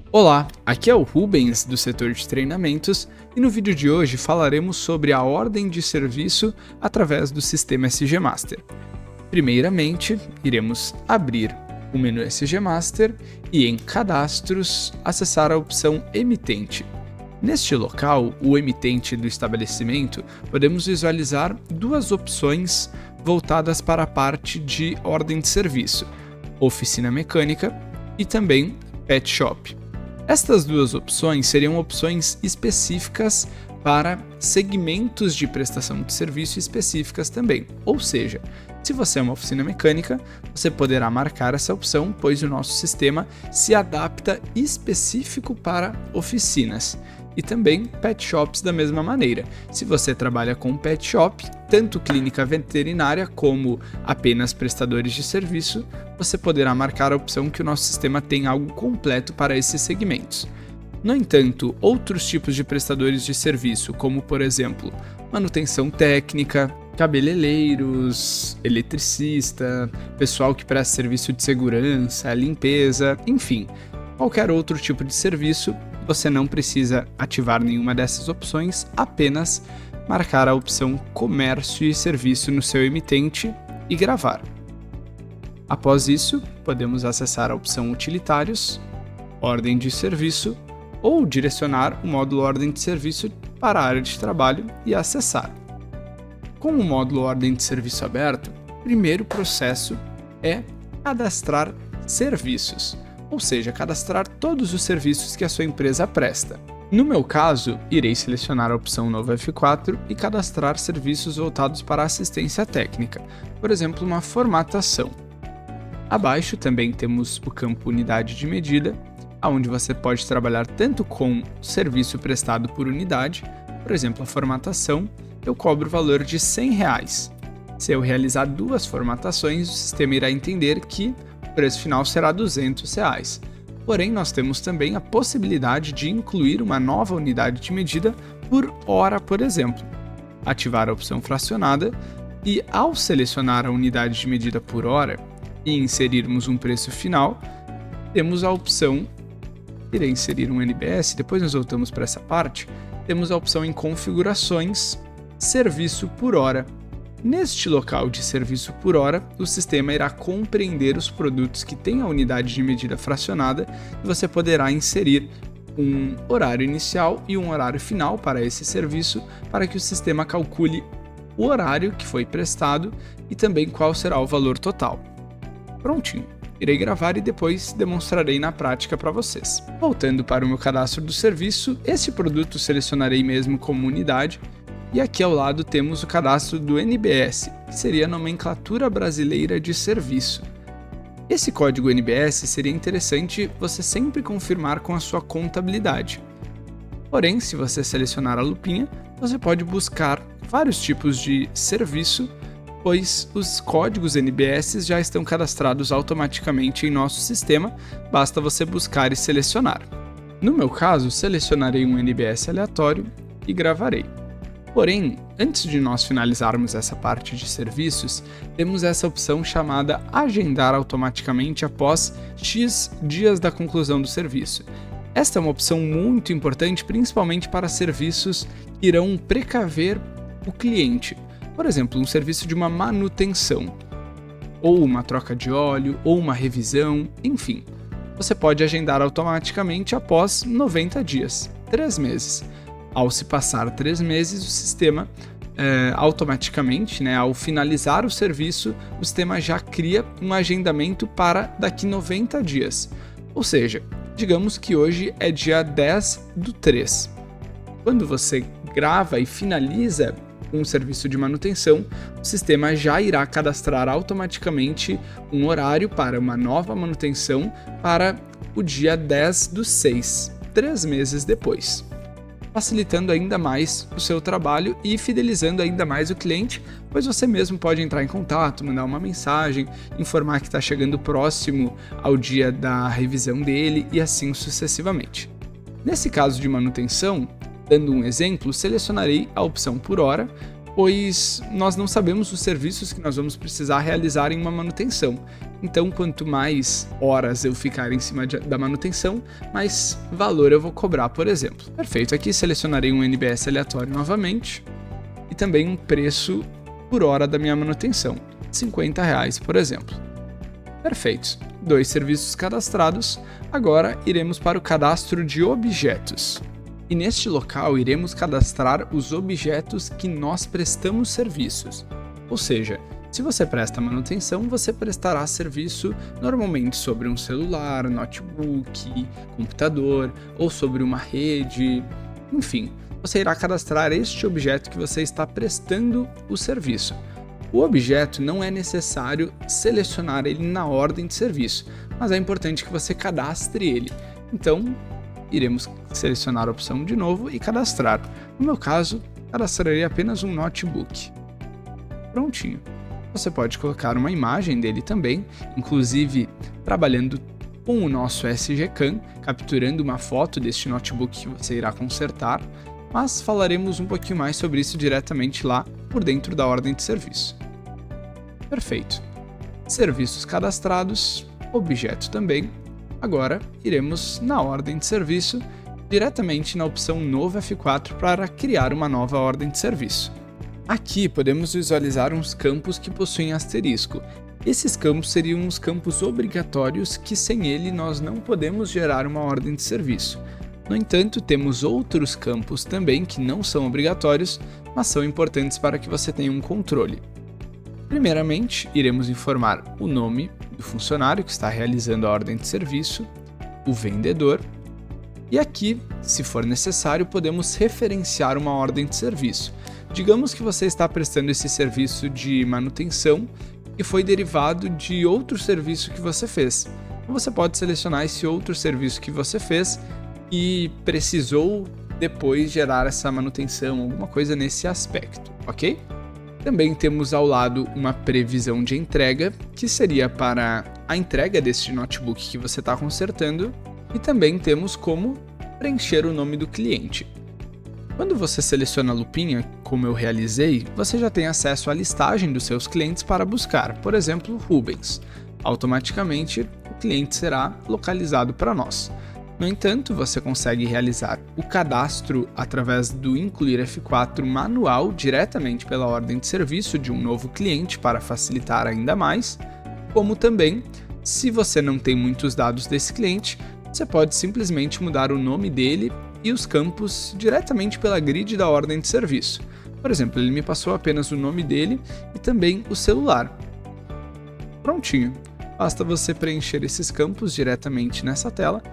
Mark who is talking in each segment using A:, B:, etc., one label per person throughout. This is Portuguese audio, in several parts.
A: Olá, aqui é o Rubens do setor de treinamentos e no vídeo de hoje falaremos sobre a ordem de serviço através do sistema SG Master. Primeiramente, iremos abrir o menu SG Master e em Cadastros acessar a opção Emitente. Neste local, o emitente do estabelecimento, podemos visualizar duas opções voltadas para a parte de ordem de serviço, oficina mecânica e também pet shop. Estas duas opções seriam opções específicas para segmentos de prestação de serviço específicas também. Ou seja, se você é uma oficina mecânica, você poderá marcar essa opção, pois o nosso sistema se adapta específico para oficinas. E também pet shops da mesma maneira. Se você trabalha com pet shop, tanto clínica veterinária como apenas prestadores de serviço, você poderá marcar a opção que o nosso sistema tem algo completo para esses segmentos. No entanto, outros tipos de prestadores de serviço, como por exemplo, manutenção técnica, cabeleireiros, eletricista, pessoal que presta serviço de segurança, limpeza, enfim, qualquer outro tipo de serviço, você não precisa ativar nenhuma dessas opções, apenas marcar a opção Comércio e Serviço no seu emitente e gravar. Após isso, podemos acessar a opção Utilitários, Ordem de Serviço ou direcionar o módulo Ordem de Serviço para a área de trabalho e acessar. Com o módulo Ordem de Serviço aberto, o primeiro processo é cadastrar serviços, ou seja, cadastrar todos os serviços que a sua empresa presta. No meu caso, irei selecionar a opção Novo F4 e cadastrar serviços voltados para assistência técnica, por exemplo, uma formatação. Abaixo também temos o campo Unidade de Medida, onde você pode trabalhar tanto com serviço prestado por unidade, por exemplo, a formatação, eu cobro o valor de R$100. Se eu realizar duas formatações, o sistema irá entender que o preço final será R$200. Porém, nós temos também a possibilidade de incluir uma nova unidade de medida por hora, por exemplo. Ativar a opção fracionada e, ao selecionar a unidade de medida por hora e inserirmos um preço final, temos a opção, irei inserir um NBS, depois nós voltamos para essa parte, temos a opção em configurações, serviço por hora. Neste local de serviço por hora, o sistema irá compreender os produtos que têm a unidade de medida fracionada e você poderá inserir um horário inicial e um horário final para esse serviço, para que o sistema calcule o horário que foi prestado e também qual será o valor total. Prontinho. Irei gravar e depois demonstrarei na prática para vocês. Voltando para o meu cadastro do serviço, esse produto selecionarei mesmo como unidade. E aqui ao lado temos o cadastro do NBS, que seria a Nomenclatura Brasileira de Serviço. Esse código NBS seria interessante você sempre confirmar com a sua contabilidade. Porém, se você selecionar a lupinha, você pode buscar vários tipos de serviço, pois os códigos NBS já estão cadastrados automaticamente em nosso sistema, basta você buscar e selecionar. No meu caso, selecionarei um NBS aleatório e gravarei. Porém, antes de nós finalizarmos essa parte de serviços, temos essa opção chamada Agendar automaticamente após X dias da conclusão do serviço. Esta é uma opção muito importante, principalmente para serviços que irão precaver o cliente. Por exemplo, um serviço de uma manutenção, ou uma troca de óleo, ou uma revisão, enfim. Você pode agendar automaticamente após 90 dias, 3 meses. Ao se passar 3 meses, o sistema automaticamente, ao finalizar o serviço, o sistema já cria um agendamento para daqui 90 dias. Ou seja, digamos que hoje é dia 10/3. Quando você grava e finaliza um serviço de manutenção, o sistema já irá cadastrar automaticamente um horário para uma nova manutenção para o dia 10/6, 3 meses depois, facilitando ainda mais o seu trabalho e fidelizando ainda mais o cliente, pois você mesmo pode entrar em contato, mandar uma mensagem, informar que está chegando próximo ao dia da revisão dele e assim sucessivamente. Nesse caso de manutenção, dando um exemplo, selecionarei a opção por hora, pois nós não sabemos os serviços que nós vamos precisar realizar em uma manutenção. Então, quanto mais horas eu ficar em cima da manutenção, mais valor eu vou cobrar, por exemplo. Perfeito, aqui selecionarei um NBS aleatório novamente e também um preço por hora da minha manutenção, R$50, por exemplo. Perfeito, 2 serviços cadastrados, agora iremos para o cadastro de objetos. E neste local iremos cadastrar os objetos que nós prestamos serviços. Ou seja, se você presta manutenção, você prestará serviço normalmente sobre um celular, notebook, computador ou sobre uma rede, enfim, você irá cadastrar este objeto que você está prestando o serviço. O objeto não é necessário selecionar ele na ordem de serviço, mas é importante que você cadastre ele. Então, iremos selecionar a opção de novo e cadastrar. No meu caso, cadastrarei apenas um notebook. Prontinho. Você pode colocar uma imagem dele também, inclusive trabalhando com o nosso SGCAN, capturando uma foto deste notebook que você irá consertar, mas falaremos um pouquinho mais sobre isso diretamente lá por dentro da ordem de serviço. Perfeito. Serviços cadastrados, objeto também. Agora, iremos na ordem de serviço, diretamente na opção Novo F4 para criar uma nova ordem de serviço. Aqui podemos visualizar uns campos que possuem asterisco. Esses campos seriam os campos obrigatórios que sem ele nós não podemos gerar uma ordem de serviço. No entanto, temos outros campos também que não são obrigatórios, mas são importantes para que você tenha um controle. Primeiramente, iremos informar o nome do funcionário que está realizando a ordem de serviço, o vendedor, e aqui, se for necessário, podemos referenciar uma ordem de serviço. Digamos que você está prestando esse serviço de manutenção e foi derivado de outro serviço que você fez. Então você pode selecionar esse outro serviço que você fez e precisou depois gerar essa manutenção, alguma coisa nesse aspecto, ok? Também temos ao lado uma previsão de entrega, que seria para a entrega deste notebook que você está consertando, e também temos como preencher o nome do cliente. Quando você seleciona a lupinha, como eu realizei, você já tem acesso à listagem dos seus clientes para buscar, por exemplo, Rubens. Automaticamente, o cliente será localizado para nós. No entanto, você consegue realizar o cadastro através do incluir F4 manual diretamente pela ordem de serviço de um novo cliente para facilitar ainda mais, como também, se você não tem muitos dados desse cliente, você pode simplesmente mudar o nome dele e os campos diretamente pela grid da ordem de serviço. Por exemplo, ele me passou apenas o nome dele e também o celular. Prontinho, basta você preencher esses campos diretamente nessa tela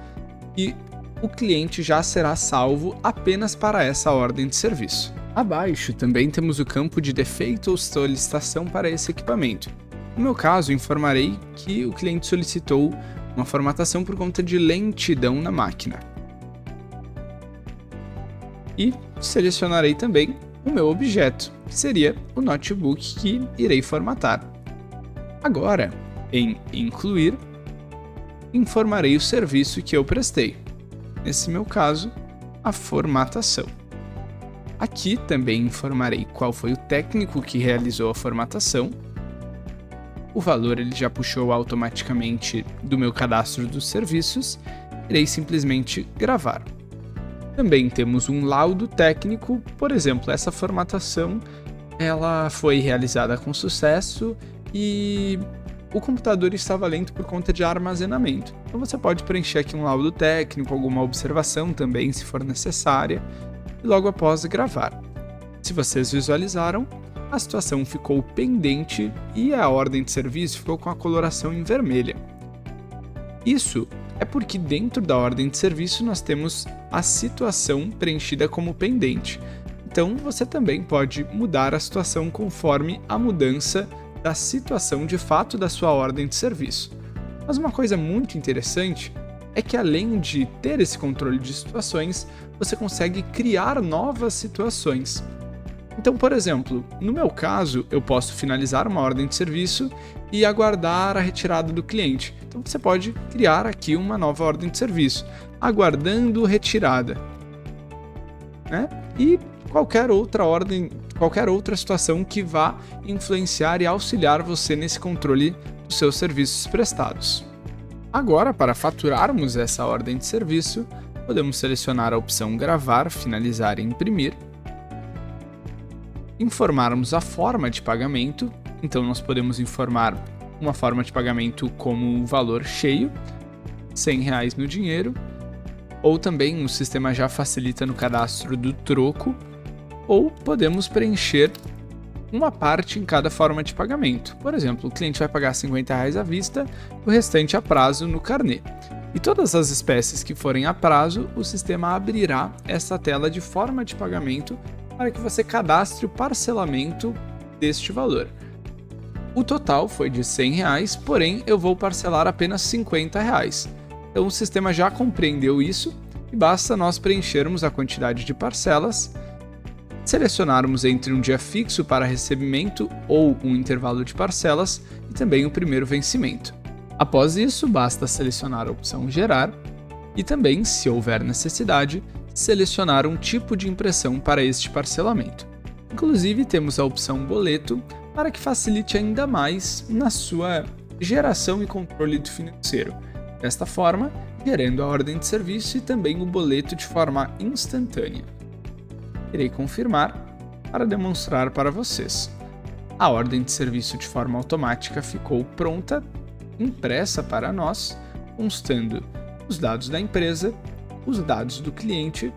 A: e o cliente já será salvo apenas para essa ordem de serviço. Abaixo também temos o campo de defeito ou solicitação para esse equipamento. No meu caso, informarei que o cliente solicitou uma formatação por conta de lentidão na máquina. E selecionarei também o meu objeto, que seria o notebook que irei formatar. Agora, em incluir, informarei o serviço que eu prestei. Nesse meu caso, a formatação. Aqui também informarei qual foi o técnico que realizou a formatação. O valor ele já puxou automaticamente do meu cadastro dos serviços. Irei simplesmente gravar. Também temos um laudo técnico, por exemplo, essa formatação ela foi realizada com sucesso e o computador estava lento por conta de armazenamento. Então você pode preencher aqui um laudo técnico, alguma observação também, se for necessária, e logo após gravar. Se vocês visualizaram, a situação ficou pendente e a ordem de serviço ficou com a coloração em vermelha. Isso é porque dentro da ordem de serviço nós temos a situação preenchida como pendente. Então você também pode mudar a situação conforme a mudança da situação de fato da sua ordem de serviço. Mas uma coisa muito interessante é que além de ter esse controle de situações, você consegue criar novas situações. Então, por exemplo, no meu caso, eu posso finalizar uma ordem de serviço e aguardar a retirada do cliente. Então você pode criar aqui uma nova ordem de serviço, aguardando retirada, né? E qualquer outra ordem qualquer outra situação que vá influenciar e auxiliar você nesse controle dos seus serviços prestados. Agora, para faturarmos essa ordem de serviço, podemos selecionar a opção Gravar, Finalizar e Imprimir. Informarmos a forma de pagamento, então nós podemos informar uma forma de pagamento como o valor cheio, R$100 no dinheiro, ou também o sistema já facilita no cadastro do troco, ou podemos preencher uma parte em cada forma de pagamento. Por exemplo, o cliente vai pagar R$50 à vista, o restante a prazo no carnê. E todas as espécies que forem a prazo, o sistema abrirá essa tela de forma de pagamento para que você cadastre o parcelamento deste valor. O total foi de R$100, porém eu vou parcelar apenas R$50. Então o sistema já compreendeu isso e basta nós preenchermos a quantidade de parcelas, selecionarmos entre um dia fixo para recebimento ou um intervalo de parcelas e também o primeiro vencimento. Após isso, basta selecionar a opção Gerar e também, se houver necessidade, selecionar um tipo de impressão para este parcelamento. Inclusive, temos a opção Boleto para que facilite ainda mais na sua geração e controle do financeiro. Desta forma, gerando a ordem de serviço e também o boleto de forma instantânea. Irei confirmar para demonstrar para vocês. A ordem de serviço de forma automática ficou pronta, impressa para nós, constando os dados da empresa, os dados do cliente,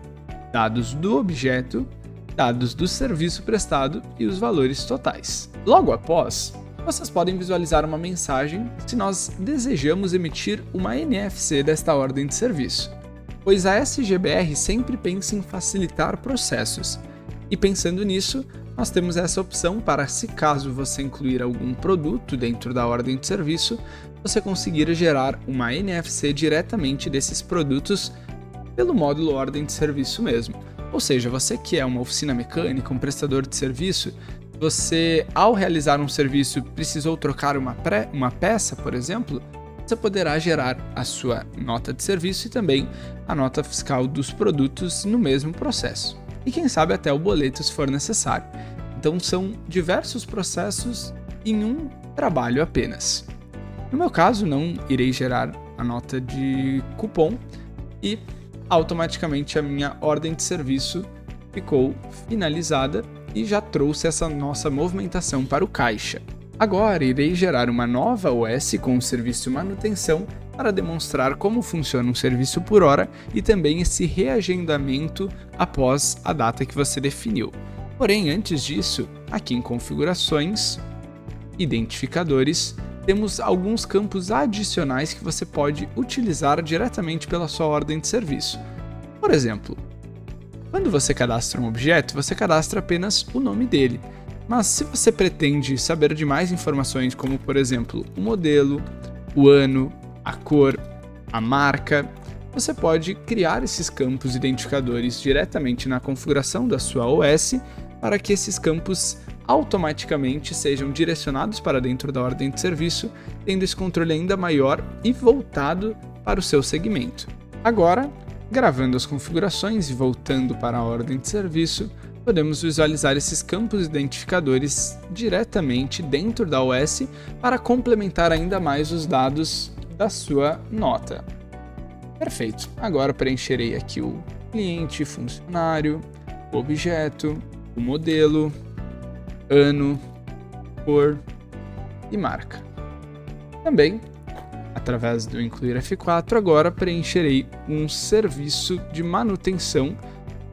A: dados do objeto, dados do serviço prestado e os valores totais. Logo após, vocês podem visualizar uma mensagem se nós desejamos emitir uma NFC desta ordem de serviço, pois a SGBR sempre pensa em facilitar processos. E pensando nisso, nós temos essa opção para, se caso você incluir algum produto dentro da ordem de serviço, você conseguir gerar uma NFC diretamente desses produtos pelo módulo ordem de serviço mesmo. Ou seja, você que é uma oficina mecânica, um prestador de serviço, você, ao realizar um serviço, precisou trocar uma peça, por exemplo, você poderá gerar a sua nota de serviço e também a nota fiscal dos produtos no mesmo processo. E quem sabe até o boleto se for necessário. Então são diversos processos em um trabalho apenas. No meu caso, não irei gerar a nota de cupom e automaticamente a minha ordem de serviço ficou finalizada e já trouxe essa nossa movimentação para o caixa. Agora irei gerar uma nova OS com o serviço manutenção para demonstrar como funciona um serviço por hora e também esse reagendamento após a data que você definiu. Porém, antes disso, aqui em configurações, identificadores, temos alguns campos adicionais que você pode utilizar diretamente pela sua ordem de serviço. Por exemplo, quando você cadastra um objeto, você cadastra apenas o nome dele. Mas se você pretende saber de mais informações, como por exemplo, o modelo, o ano, a cor, a marca, você pode criar esses campos identificadores diretamente na configuração da sua OS para que esses campos automaticamente sejam direcionados para dentro da ordem de serviço, tendo esse controle ainda maior e voltado para o seu segmento. Agora, gravando as configurações e voltando para a ordem de serviço, podemos visualizar esses campos identificadores diretamente dentro da OS para complementar ainda mais os dados da sua nota. Perfeito. Agora preencherei aqui o cliente, funcionário, o objeto, o modelo, ano, cor e marca. Também, através do incluir F4, agora preencherei um serviço de manutenção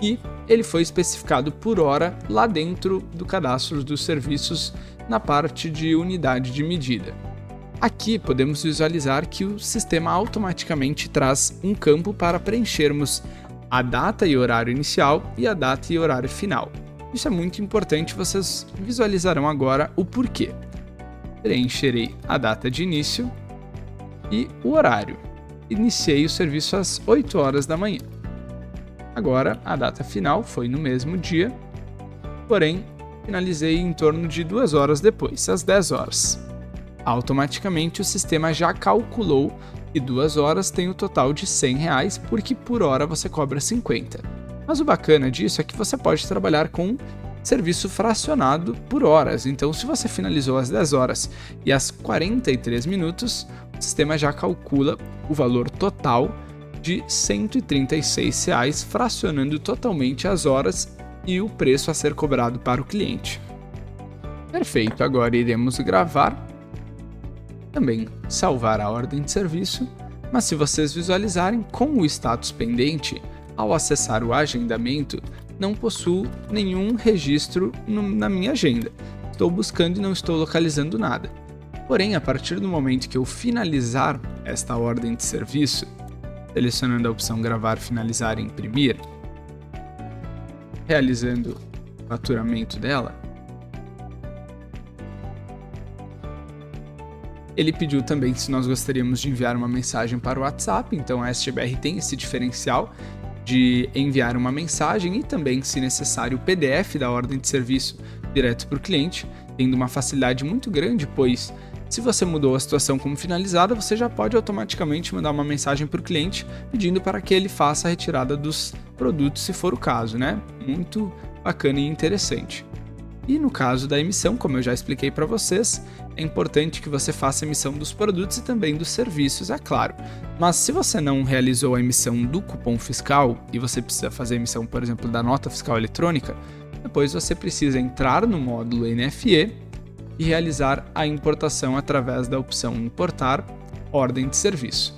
A: e ele foi especificado por hora lá dentro do cadastro dos serviços na parte de unidade de medida. Aqui podemos visualizar que o sistema automaticamente traz um campo para preenchermos a data e horário inicial e a data e horário final. Isso é muito importante, vocês visualizarão agora o porquê. Preencherei a data de início e o horário. Iniciei o serviço às 8 horas da manhã. Agora, a data final foi no mesmo dia, porém, finalizei em torno de 2 horas depois, às 10 horas. Automaticamente, o sistema já calculou que 2 horas tem o total de R$100, porque por hora você cobra 50. Mas o bacana disso é que você pode trabalhar com serviço fracionado por horas. Então, se você finalizou às 10 horas e às 43 minutos, o sistema já calcula o valor total de R$ 136, fracionando totalmente as horas e o preço a ser cobrado para o cliente. Perfeito, agora iremos gravar, também salvar a ordem de serviço, mas se vocês visualizarem com o status pendente, ao acessar o agendamento, não possuo nenhum registro na minha agenda. Estou buscando e não estou localizando nada. Porém, a partir do momento que eu finalizar esta ordem de serviço, selecionando a opção gravar, finalizar e imprimir, realizando o faturamento dela, ele pediu também se nós gostaríamos de enviar uma mensagem para o WhatsApp, então a SGBR tem esse diferencial de enviar uma mensagem e também, se necessário, o PDF da ordem de serviço direto para o cliente, tendo uma facilidade muito grande, pois se você mudou a situação como finalizada, você já pode automaticamente mandar uma mensagem para o cliente pedindo para que ele faça a retirada dos produtos, se for o caso, né? Muito bacana e interessante. E no caso da emissão, como eu já expliquei para vocês, é importante que você faça a emissão dos produtos e também dos serviços, é claro. Mas se você não realizou a emissão do cupom fiscal e você precisa fazer a emissão, por exemplo, da nota fiscal eletrônica, depois você precisa entrar no módulo NFE e realizar a importação através da opção Importar Ordem de Serviço.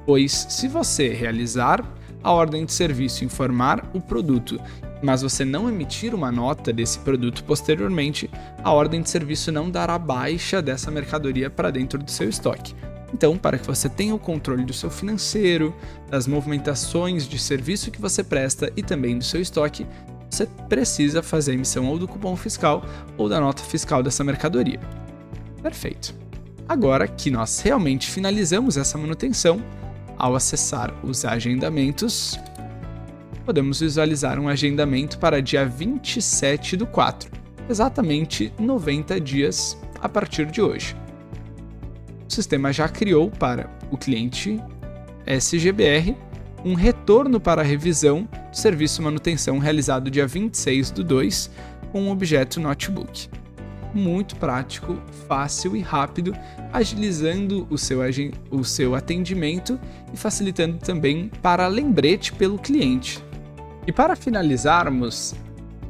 A: Pois se você realizar a ordem de serviço e informar o produto, mas você não emitir uma nota desse produto posteriormente, a ordem de serviço não dará baixa dessa mercadoria para dentro do seu estoque. Então, para que você tenha o controle do seu financeiro, das movimentações de serviço que você presta e também do seu estoque, você precisa fazer a emissão ou do cupom fiscal ou da nota fiscal dessa mercadoria. Perfeito. Agora que nós realmente finalizamos essa manutenção, ao acessar os agendamentos, podemos visualizar um agendamento para dia 27/4, exatamente 90 dias a partir de hoje. O sistema já criou para o cliente SGBR um retorno para a revisão do serviço manutenção realizado dia 26/2 com um objeto notebook. Muito prático, fácil e rápido, agilizando o seu atendimento e facilitando também para lembrete pelo cliente. E para finalizarmos,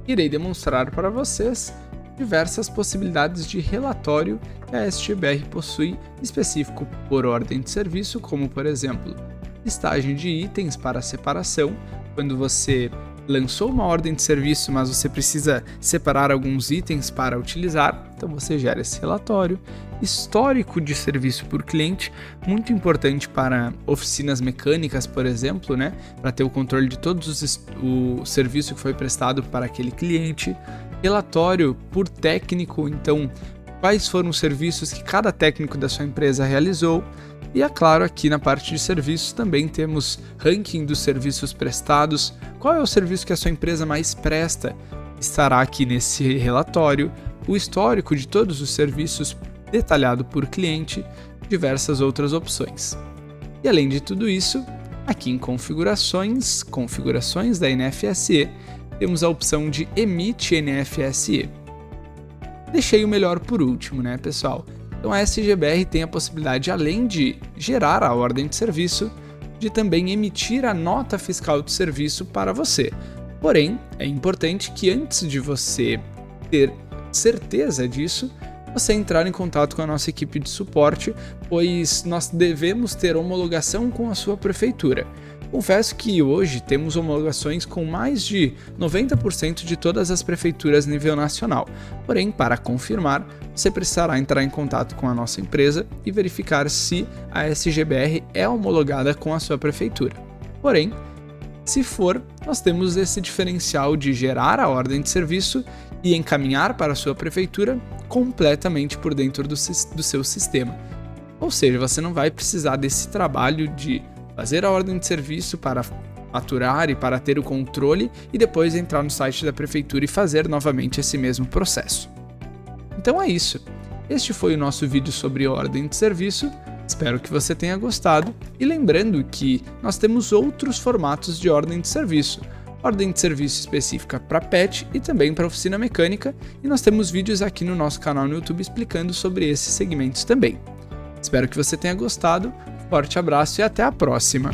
A: irei demonstrar para vocês diversas possibilidades de relatório que a SGBR possui, específico por ordem de serviço, como por exemplo, listagem de itens para separação, quando você lançou uma ordem de serviço, mas você precisa separar alguns itens para utilizar, então você gera esse relatório. Histórico de serviço por cliente, muito importante para oficinas mecânicas, por exemplo, né? Para ter o controle de todos o serviço que foi prestado para aquele cliente. Relatório por técnico, então quais foram os serviços que cada técnico da sua empresa realizou. E é claro, aqui na parte de serviços também temos ranking dos serviços prestados. Qual é o serviço que a sua empresa mais presta? Estará aqui nesse relatório. O histórico de todos os serviços detalhado por cliente, diversas outras opções. E além de tudo isso, aqui em configurações da NFSE, temos a opção de Emite NFSE. Deixei o melhor por último, né, pessoal? Então a SGBR tem a possibilidade, além de gerar a ordem de serviço, de também emitir a nota fiscal de serviço para você. Porém, é importante que antes de você ter certeza disso, você entrar em contato com a nossa equipe de suporte, pois nós devemos ter homologação com a sua prefeitura. Confesso que hoje temos homologações com mais de 90% de todas as prefeituras nível nacional. Porém, para confirmar, você precisará entrar em contato com a nossa empresa e verificar se a SGBR é homologada com a sua prefeitura. Porém, se for, nós temos esse diferencial de gerar a ordem de serviço e encaminhar para a sua prefeitura completamente por dentro do seu sistema. Ou seja, você não vai precisar desse trabalho de fazer a ordem de serviço para faturar e para ter o controle e depois entrar no site da prefeitura e fazer novamente esse mesmo processo. Então é isso. Este foi o nosso vídeo sobre ordem de serviço. Espero que você tenha gostado e lembrando que nós temos outros formatos de ordem de serviço. ordem de serviço específica para PET e também para oficina mecânica, e nós temos vídeos aqui no nosso canal no YouTube explicando sobre esses segmentos também. Espero que você tenha gostado, forte abraço e até a próxima!